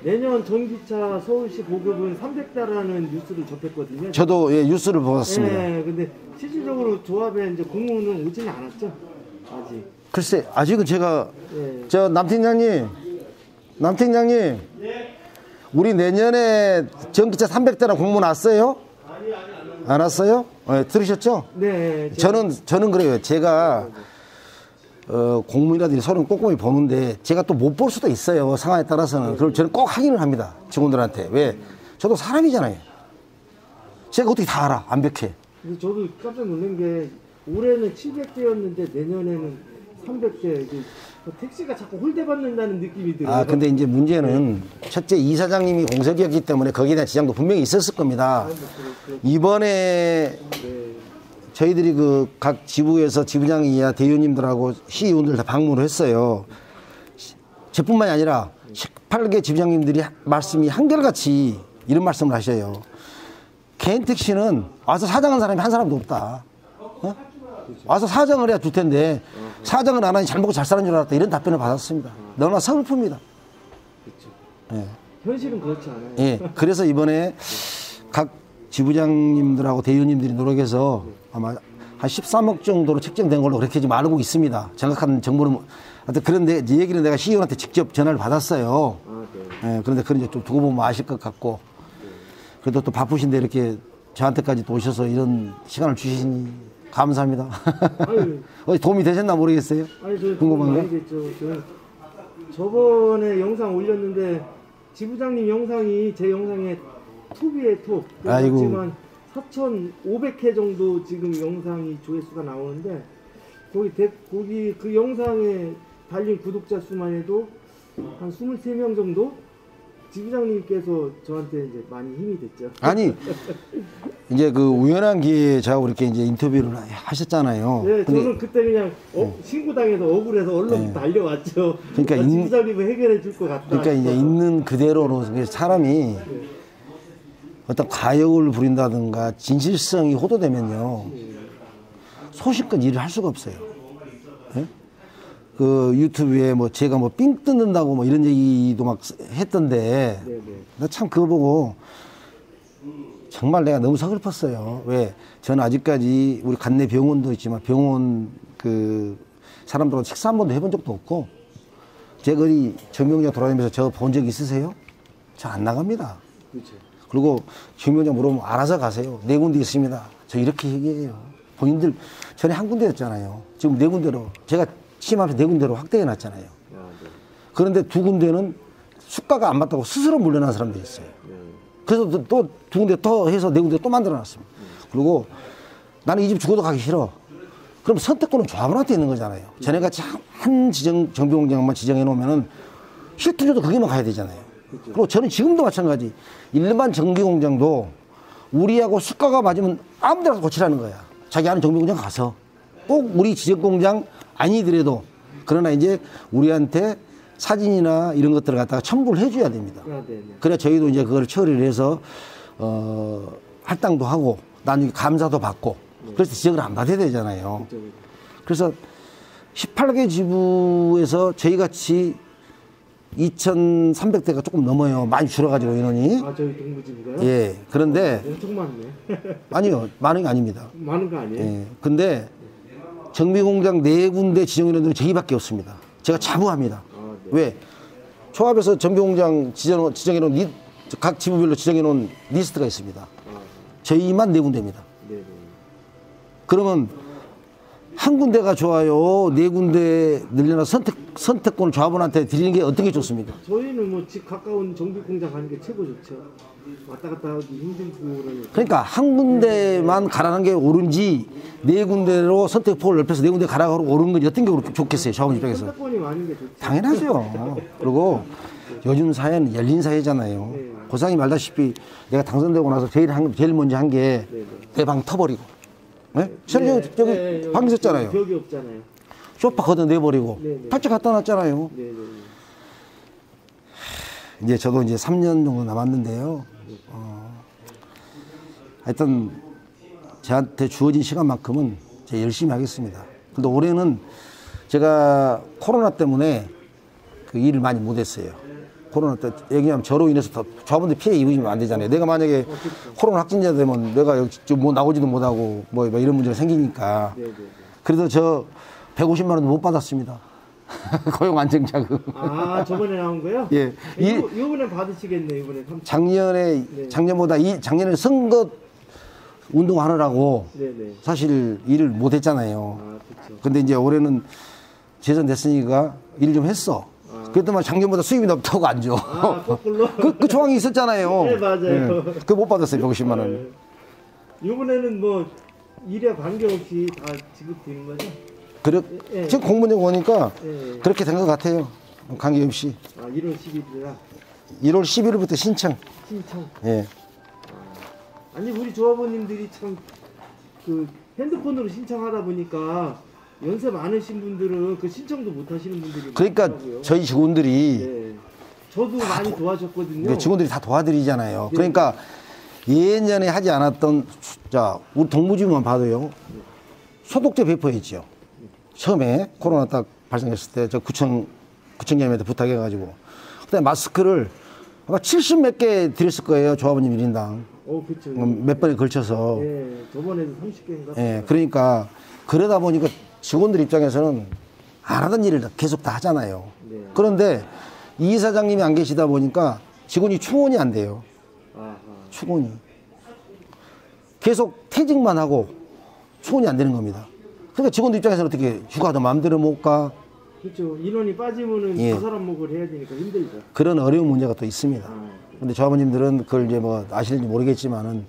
내년 전기차 서울시 보급은 300대라는 뉴스를 접했거든요. 저도 예, 뉴스를 보았습니다. 네, 근데 실질적으로 조합에 이제 공문은 오지는 않았죠. 아직. 글쎄, 아직은 제가 네. 저 남팀장님, 우리 내년에 전기차 300대랑 공문 왔어요? 안 왔어요? 네, 들으셨죠? 네. 저는 그래요. 제가 공문이라든지 서류는 꼼꼼히 보는데 제가 또 못 볼 수도 있어요. 상황에 따라서는. 그걸 저는 꼭 확인을 합니다. 직원들한테. 왜? 저도 사람이잖아요. 제가 어떻게 다 알아? 완벽해. 근데 저도 깜짝 놀란 게 올해는 700대였는데 내년에는 300대. 택시가 자꾸 홀대받는다는 느낌이 들어요. 아, 근데 이제 문제는 첫째 이사장님이 공석이었기 때문에 거기에 대한 지장도 분명히 있었을 겁니다. 이번에 저희들이 그 각 지부에서 지부장이야 대의원님들하고 시의원들 다 방문을 했어요. 저뿐만이 아니라 18개 지부장님들이 말씀이 한결같이 이런 말씀을 하셔요. 개인 택시는 와서 사장한 사람이 한 사람도 없다. 어? 와서 사정을 해야 줄 텐데 사정을 안 하니 잘 먹고 잘 사는 줄 알았다. 이런 답변을 받았습니다. 너무나 서글픕니다. 예. 현실은 그렇지 않아요. 예. 그래서 이번에 각 지부장님들하고 대의원님들이 노력해서 아마 한 13억 정도로 책정된 걸로 그렇게 지금 알고 있습니다. 정확한 정보는 하여튼 그런데 이 얘기는 내가 시의원한테 직접 전화를 받았어요. 예. 그런데 그런 이제 좀 두고 보면 아실 것 같고 그래도 또 바쁘신데 이렇게 저한테까지 또 오셔서 이런 시간을 주시니 감사합니다. 도움이 되셨나 모르겠어요. 궁금한 거? 저번에 영상 올렸는데 지부장님 영상이 제 영상에 투비에 톱. 그렇지만 4,500회 정도 지금 영상이 조회수가 나오는데 거기 그 영상에 달린 구독자 수만 해도 한 23명 정도? 지부장님께서 저한테 이제 많이 힘이 됐죠. 아니, 이제 그 우연한 기회에 저하고 이렇게 이제 인터뷰를 하셨잖아요. 네, 저는 그때 그냥 신고당해서 억울해서 언론 달려왔죠. 그러니까 지부장님을 해결해 줄 것 같다. 그러니까 이제 있는 그대로로 사람이 어떤 가역을 부린다든가 진실성이 호도되면요 소신껏 일을 할 수가 없어요. 네? 그 유튜브에 뭐 제가 뭐 삥 뜯는다고 뭐 이런 얘기도 막 했던데 나 참 그거 보고 정말 내가 너무 서글펐어요. 왜? 저는 아직까지 우리 관내 병원도 있지만 병원 그 사람들하고 식사 한 번도 해본 적도 없고 제가 어디 정병장 돌아다니면서 저 본 적 있으세요? 저 안 나갑니다. 그렇죠. 그리고 정병장 물어보면 알아서 가세요. 4군데 있습니다. 저 이렇게 얘기해요. 본인들 전에 한 군데였잖아요. 지금 4군데로 제가 취임하면서 4군데로 확대해 놨잖아요. 그런데 2군데는 수가가 안 맞다고 스스로 물러난 사람들이 있어요. 그래서 또 2군데 더 해서 4군데 또 만들어 놨습니다. 그리고 나는 이 집 죽어도 가기 싫어. 그럼 선택권은 조합원한테 있는 거잖아요. 전에같이 한 정비공장만 지정해 놓으면은 실투조도 거기만 가야 되잖아요. 그리고 저는 지금도 마찬가지. 일반 정비공장도 우리하고 수가가 맞으면 아무 데나 고치라는 거야. 자기 아는 정비공장 가서. 꼭 우리 지정공장 아니더라도 그러나 이제 우리한테 사진이나 이런 것들을 갖다가 첨부를 해줘야 됩니다. 그래 저희도 이제 그걸 처리를 해서 할당도 하고 나중에 감사도 받고 그래서 지적을 안 받아야 되잖아요. 그래서 18개 지부에서 저희같이 2,300대가 조금 넘어요. 많이 줄어가지고 인원이. 아, 저희 동부지부가요? 예. 그런데 엄청 많네. 아니요, 많은 게 아닙니다. 많은 거 아니에요? 예. 근데 정비공장 4군데 지정인원들은 저희밖에 없습니다. 제가 자부합니다. 왜? 조합에서 정비공장 지정해놓은 각 지부별로 지정해놓은 리스트가 있습니다. 저희만 4군데입니다. 그러면 한 군데가 좋아요? 4군데 늘려놔 선택권을 조합원한테 드리는 게 어떤 게 좋습니까? 저희는 뭐 집 가까운 정비공장 가는 게 최고 좋죠. 왔다 갔다 하기 힘들고 그러니까 한 군데만 가라는 게 옳은지 4군데로 선택폭을 넓혀서 4군데 가라고 옳은 건지 어떤 게 좋겠어요? 조합원 입장에서. 선택권이 많은 게 좋죠. 당연하죠. 그리고 요즘 사회는 열린 사회잖아요. 고상이 말다시피 내가 당선되고 나서 제일 먼저 한 게 내 방 터버리고. 네? 저기 방 있었잖아요. 벽이 없잖아요. 소파 걷어내버리고. 네네. 팔찌 갖다 놨잖아요. 네네. 이제 저도 이제 3년 정도 남았는데요. 하여튼 저한테 주어진 시간만큼은 제가 열심히 하겠습니다. 근데 올해는 제가 코로나 때문에 그 일을 많이 못했어요. 코로나 때 얘기하면 저로 인해서 더 조합원들 피해 입으면 안 되잖아요. 내가 만약에 코로나 확진자 되면 내가 여기 뭐 나오지도 못하고 뭐 이런 문제가 생기니까. 그래도 저 150만 원도 못 받았습니다. 고용 안정자금. 아, 저번에 나온 거요? 예. 이번에 받으시겠네, 이번에. 작년에 작년보다 작년에 선거 운동하느라고 네네. 사실 일을 못 했잖아요. 아, 그렇죠. 근데 이제 올해는 재선 됐으니까 일 좀 했어. 그랬더니 작년보다 수입이 높다고 안 줘. 아, 거꾸로? 그 조항이 있었잖아요. 네, 맞아요. 그거 못 받았어요, 150만 원. 이번에는 뭐 일에 관계없이 다 지급되는 거죠? 그래, 예. 지금 공무원 오니까 예. 그렇게 된 것 같아요. 관계없이. 아, 1월 10일이라 1월 11일부터 신청. 신청. 예. 아니, 우리 조합원님들이 참 그 핸드폰으로 신청하다 보니까 연세 많으신 분들은 그 신청도 못 하시는 분들이 그러니까 많더라고요. 저희 직원들이 네. 저도 많이 도와줬거든요. 네, 직원들이 다 도와드리잖아요. 네. 그러니까 예전에 하지 않았던 자 우리 동부지부만 봐도요. 소독제 배포했죠. 처음에 코로나 딱 발생했을 때 저 구청장님한테 부탁해가지고 그다음에 마스크를 아마 70 몇 개 드렸을 거예요. 조합원님 1인당. 그렇죠. 몇 번에 걸쳐서. 예, 저번에도 30개인가. 예, 그러니까 그러다 보니까 직원들 입장에서는 안 하던 일을 계속 다 하잖아요. 네. 그런데 이 사장님이 안 계시다 보니까 직원이 충원이 안 돼요. 아하. 충원이. 계속 퇴직만 하고 충원이 안 되는 겁니다. 그러니까 직원들 입장에서는 어떻게 휴가도 마음대로 못 가. 그렇죠. 인원이 빠지면은 예. 두 사람 목을 해야 되니까 힘들죠. 그런 어려운 문제가 또 있습니다. 아. 근데 조합원님들은 그걸 이제 뭐 아실지 모르겠지만은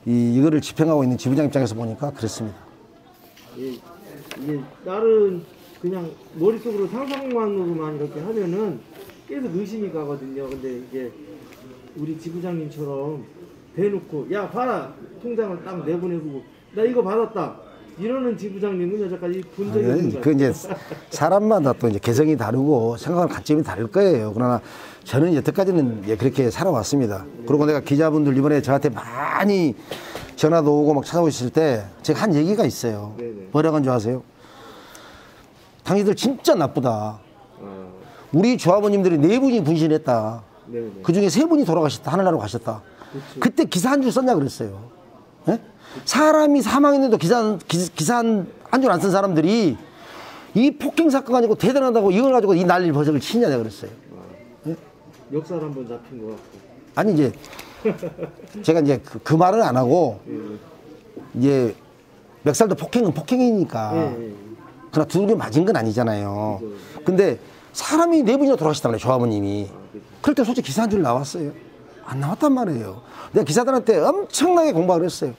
이거를 집행하고 있는 지부장 입장에서 보니까 그렇습니다. 예, 이게 다른 그냥 머릿속으로 상상만으로만 이렇게 하면은 계속 의심이 가거든요. 근데 이게 우리 지부장님처럼 대놓고 야 봐라 통장을 딱 내보내고 나 이거 받았다 이러는 지부장님은 여태까지 본 적이 없는 것 그 같아요. 이제 사람마다 또 이제 개성이 다르고 생각하는 관점이 다를 거예요. 그러나 저는 여태까지는 이제 그렇게 살아왔습니다. 그리고 내가 기자분들 이번에 저한테 많이 전화도 오고 막 찾아오셨을 때 제가 한 얘기가 있어요. 네네. 뭐라고 한 줄 아세요? 당신들 진짜 나쁘다. 우리 조합원님들이 4분이 분신했다. 네네. 그 중에 3분이 돌아가셨다. 하늘나라로 가셨다. 그렇죠. 그때 기사 한 줄 썼냐 그랬어요. 예? 사람이 사망했는데도 기사 한 줄 안 쓴 사람들이 이 폭행 사건 가지고 대단하다고 이걸 가지고 이 난리 버섯을 치냐 내가 그랬어요. 예? 역사를 한번 잡힌 것 같고. 아니 이제 제가 이제 그 말은 안 하고 이제 멱살도 폭행은 폭행이니까 예. 그러나 두개 맞은 건 아니잖아요. 근데 사람이 4분이나 돌아가셨단 말이에요. 조합원님이. 그럴 때 솔직히 기사 한 줄 나왔어요. 안 나왔단 말이에요. 내가 기사들한테 엄청나게 공부를 했어요.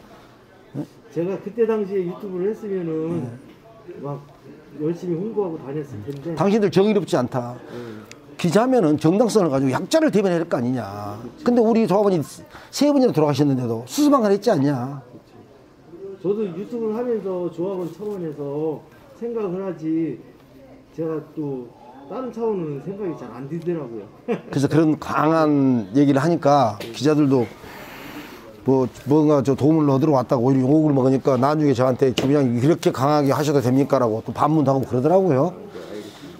제가 그때 당시에 유튜브를 했으면은 막 열심히 홍보하고 다녔을 텐데. 당신들 정의롭지 않다. 기자면은 정당성을 가지고 약자를 대변해야 할 거 아니냐. 근데 우리 조합원이 3분이나 돌아가셨는데도 수수방관 했지 않냐. 저도 유튜브를 하면서 조합원 차원에서 생각을 하지 제가 또 다른 차원은 생각이 잘 안 들더라고요. 그래서 그런 강한 얘기를 하니까 기자들도 뭔가 저 도움을 얻으러 왔다고 오히려 욕을 먹으니까 나중에 저한테 주민장이 이렇게 강하게 하셔도 됩니까? 라고 또 반문도 하고 그러더라고요.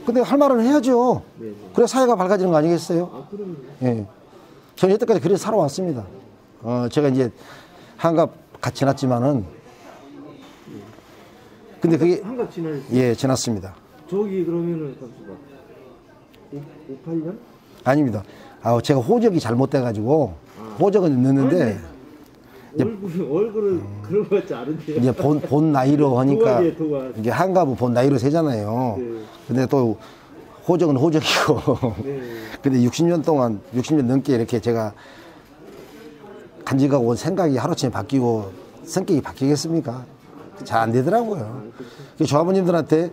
근데 할 말은 해야죠. 그래야 사회가 밝아지는 거 아니겠어요? 아, 그럼요. 예. 저는 여태까지 그래서 살아왔습니다. 제가 이제 한갑 같이 지났지만은 근데 그게 한갑 지날 예, 지났습니다. 저기 그러면은 잠시만 58년? 아닙니다. 제가 호적이 잘못돼가지고 호적은 넣는데 얼굴을 그런 것 같지 않은데요. 이제 본 나이로 하니까 도화지에 도화. 이게 한갑은 본 나이로 세잖아요. 네. 근데 또 호적은 호적이고 네. 근데 60년 넘게 이렇게 제가 간직하고 온 생각이 하루아침에 바뀌고 성격이 바뀌겠습니까? 잘 안 되더라고요. 그 조합원님들한테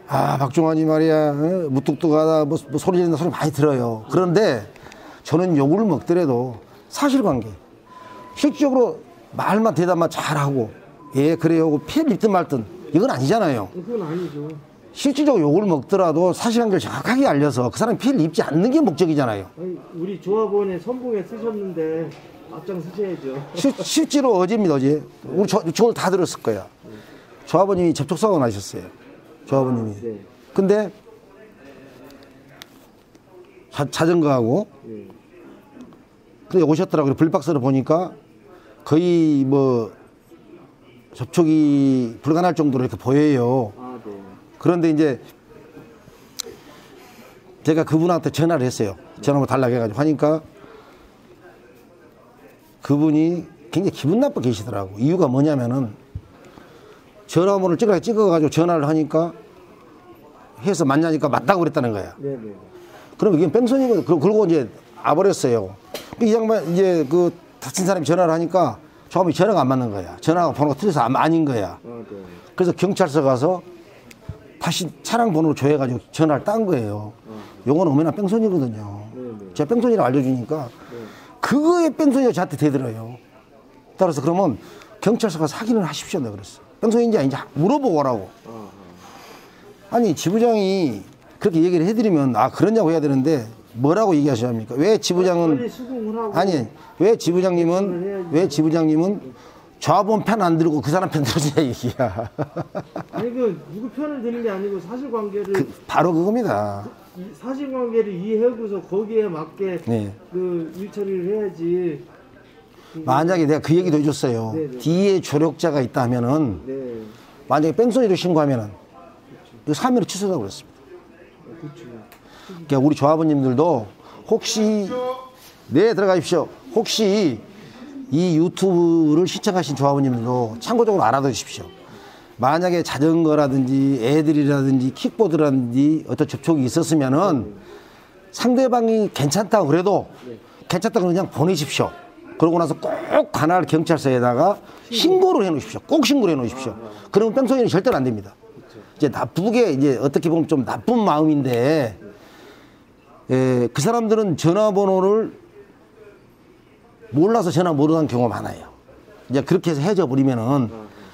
박종환이 말이야 무뚝뚝하다 뭐 소리 지른다 소리 많이 들어요. 그런데 저는 욕을 먹더라도 사실관계. 실질적으로 말만 대답만 잘하고 예 그래요 하고 피해를 입든 말든 이건 아니잖아요. 그건 아니죠. 실질적으로 욕을 먹더라도 사실관계를 정확하게 알려서 그 사람이 피해를 입지 않는 게 목적이잖아요. 아니, 우리 조합원의 선봉에 쓰셨는데 앞장 쓰셔야죠. 실제로 어제입니다. 어제 우리 오늘 다 들었을 거야. 조합원님이 접촉사고 나셨어요. 조합원님이. 네. 근데 자전거하고 예. 근데 오셨더라고요. 블박스를 보니까 거의 뭐 접촉이 불가능할 정도로 이렇게 보여요. 아, 네. 그런데 이제 제가 그분한테 전화를 했어요. 전화번호 달라고 해가지고 하니까 그분이 굉장히 기분 나빠 계시더라고. 이유가 뭐냐면은 전화번호를 찍어가지고 전화를 하니까 해서 맞냐니까 맞다고 그랬다는 거야. 네, 네. 그럼 이게 뺑소니거든. 그러고 이제 와버렸어요. 이 양반 이제 그 다친 사람이 전화를 하니까 처음에 전화가 안 맞는 거야. 전화가 번호가 틀려서 아닌 거야. 아, 네. 그래서 경찰서 가서 다시 차량 번호를 조회해가지고 전화를 딴 거예요. 요거는 어머나 뺑소니거든요. 네, 네. 제가 뺑소니를 알려주니까 그거에 뺑소니가 저한테 되더라고요. 따라서 그러면 경찰서 가서 확인을 하십시오. 내가 그랬어. 뺑소니인지 아닌지 물어보고 오라고. 아니 지부장이 그렇게 얘기를 해드리면 아 그러냐고 해야 되는데 뭐라고 얘기하셔야 합니까? 왜 지부장은 빨리 수긍을 하고 아니 왜 지부장님은 좌본 편 안 들고 그 사람 편 들으냐 얘기야. 아니 그 누구 편을 드는 게 아니고 사실관계를 바로 그겁니다. 사실관계를 이해하고서 거기에 맞게 네. 그 일처리를 해야지. 만약에 내가 그 얘기도 해줬어요. 네네. 뒤에 조력자가 있다 하면은 네. 만약에 뺑소니를 신고하면은 이거 사면을 취소하라고 그랬습니다. 그렇죠. 그러니까 우리 조합원님들도 혹시 네 들어가십시오. 혹시 이 유튜브를 시청하신 조합원님들도 참고적으로 알아두십시오. 만약에 자전거라든지 애들이라든지 킥보드라든지 어떤 접촉이 있었으면은 상대방이 괜찮다고 그래도 괜찮다고 그냥 보내십시오. 그러고 나서 꼭 관할 경찰서에다가 신고를 해 놓으십시오. 꼭 신고를 해 놓으십시오. 그러면 뺑소니는 절대로 안 됩니다. 이제 나쁘게 이제 어떻게 보면 좀 나쁜 마음인데 그 사람들은 전화번호를 몰라서 전화 못 하는 경우가 많아요. 이제 그렇게 해서 해줘 버리면은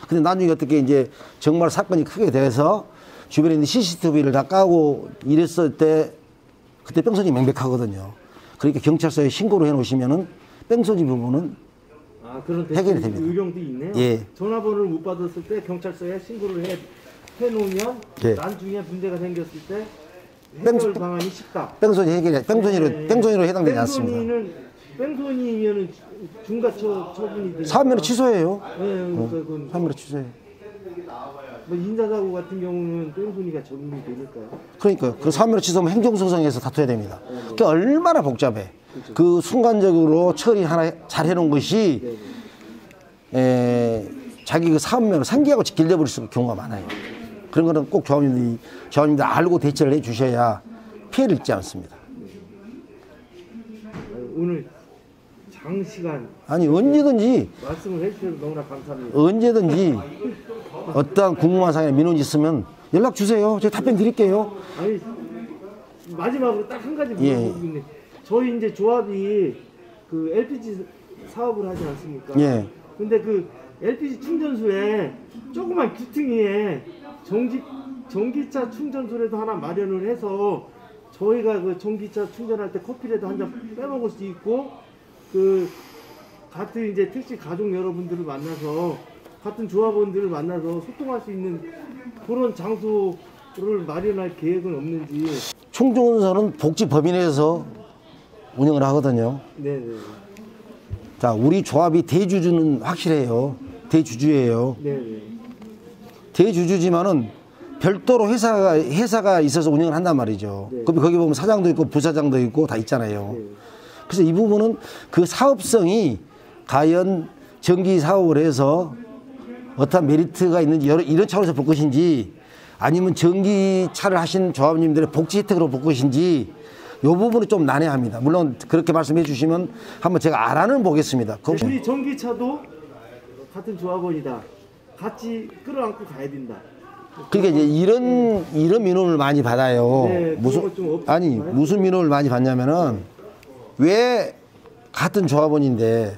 근데 나중에 어떻게 이제 정말 사건이 크게 돼서 주변에 있는 CCTV를 다 까고 이랬을 때 그때 뺑소니 명백하거든요. 그러니까 경찰서에 신고를 해 놓으시면은 뺑소니 부분은 아 그런 해결이 됩니다. 요령도 있네요. 예. 전화번호를 못 받았을 때 경찰서에 신고를 해놓으면 예. 나중에 문제가 생겼을 때 해결 방안이 쉽다. 뺑소니 해결이 뺑소니로 해당되지 않습니다. 뺑소니면은 중과처 처분이 되니까. 사면을 취소해요. 네, 그건 사면을 취소해요. 뭐 인사사고 같은 경우는 뺑소니가 적용이 되니까요. 그러니까 그 사면을 취소하면 행정소송에서 다퉈야 됩니다. 그게 얼마나 복잡해. 그 순간적으로 처리 하나 잘 해놓은 것이 자기 그 사업면을 상기하고 길려버릴 수 있는 경우가 많아요. 그런 거는 꼭 조합님들 알고 대처를 해 주셔야 피해를 입지 않습니다. 오늘 장시간 아니 언제든지 말씀을 해주셔서 너무나 감사합니다. 언제든지 어떠한 궁금한 사항이나 민원이 있으면 연락 주세요. 제가 답변 드릴게요. 아니 마지막으로 딱 한 가지 예. 물어보겠네. 저희 이제 조합이 그 LPG 사업을 하지 않습니까? 예. 근데 그 LPG 충전소에 조그만 귀퉁이에 전기차 충전소라도 하나 마련을 해서 저희가 그 전기차 충전할 때 커피라도 한 잔 빼먹을 수 있고 그 같은 이제 택시 가족 여러분들을 만나서 같은 조합원들을 만나서 소통할 수 있는 그런 장소를 마련할 계획은 없는지. 충전소는 복지 범위 내에서 운영을 하거든요. 네네. 자, 우리 조합이 대주주는 확실해요. 대주주예요. 네네. 대주주지만은 별도로 회사가 있어서 운영을 한단 말이죠. 네. 그럼 거기 보면 사장도 있고 부사장도 있고 다 있잖아요. 네. 그래서 이 부분은 그 사업성이 과연 전기 사업을 해서 어떠한 메리트가 있는지 이런 차원에서 볼 것인지 아니면 전기차를 하신 조합님들의 복지 혜택으로 볼 것인지 이 부분은 좀 난해합니다. 물론 그렇게 말씀해 주시면 한번 제가 알아는 보겠습니다. 우리 전기차도 같은 조합원이다. 같이 끌어안고 가야 된다. 그러니까 이제 이런 민원을 많이 받아요. 네, 그런 거좀 무슨 민원을 많이 받냐면은 왜 같은 조합원인데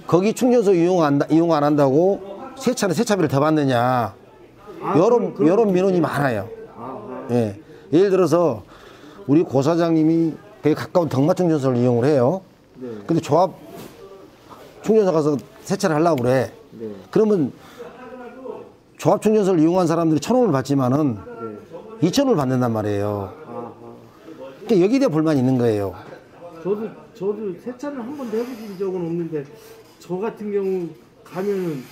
거기 충전소 이용 안 한다고 세차는 세차비를 더 받느냐. 이런 민원이 많아요. 예. 예를 들어서 우리 고 사장님이 되게 가까운 덕마 충전소를 이용을 해요. 근데 조합 충전소 가서 세차를 하려고 그래. 그러면 조합 충전소를 이용한 사람들이 1,000원을 받지만은 2,000원을 받는단 말이에요. 그러니까 여기에 대한 불만이 있는 거예요. 저도 세차를 한 번도 해보신 적은 없는데 저 같은 경우 가면은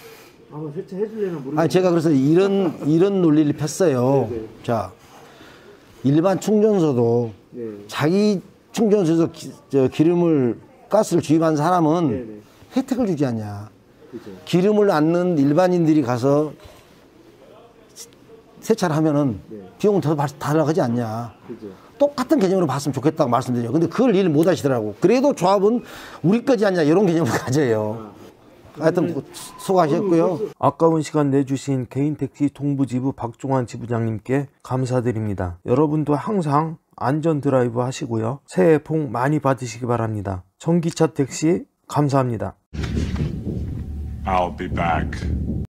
아마 세차 해줄래나 모르겠어요. 제가 그래서 이런 논리를 폈어요. 자, 일반 충전소도 자기 충전소에서 기름을 가스를 주입한 사람은 혜택을 주지 않냐. 기름을 얹는 일반인들이 가서 세차를 하면은 비용은 더 달라가지 않냐. 똑같은 개념으로 봤으면 좋겠다고 말씀드려요. 근데 그걸 이해를 못 하시더라고. 그래도 조합은 우리 거지 않냐 이런 개념을 가져요. 하여튼 수고하셨고요. 아까운 시간 내주신 개인택시 동부지부 박종환 지부장님께 감사드립니다. 여러분도 항상 안전 드라이브 하시고요. 새해 복 많이 받으시기 바랍니다. 전기차 택시 감사합니다. I'll be back.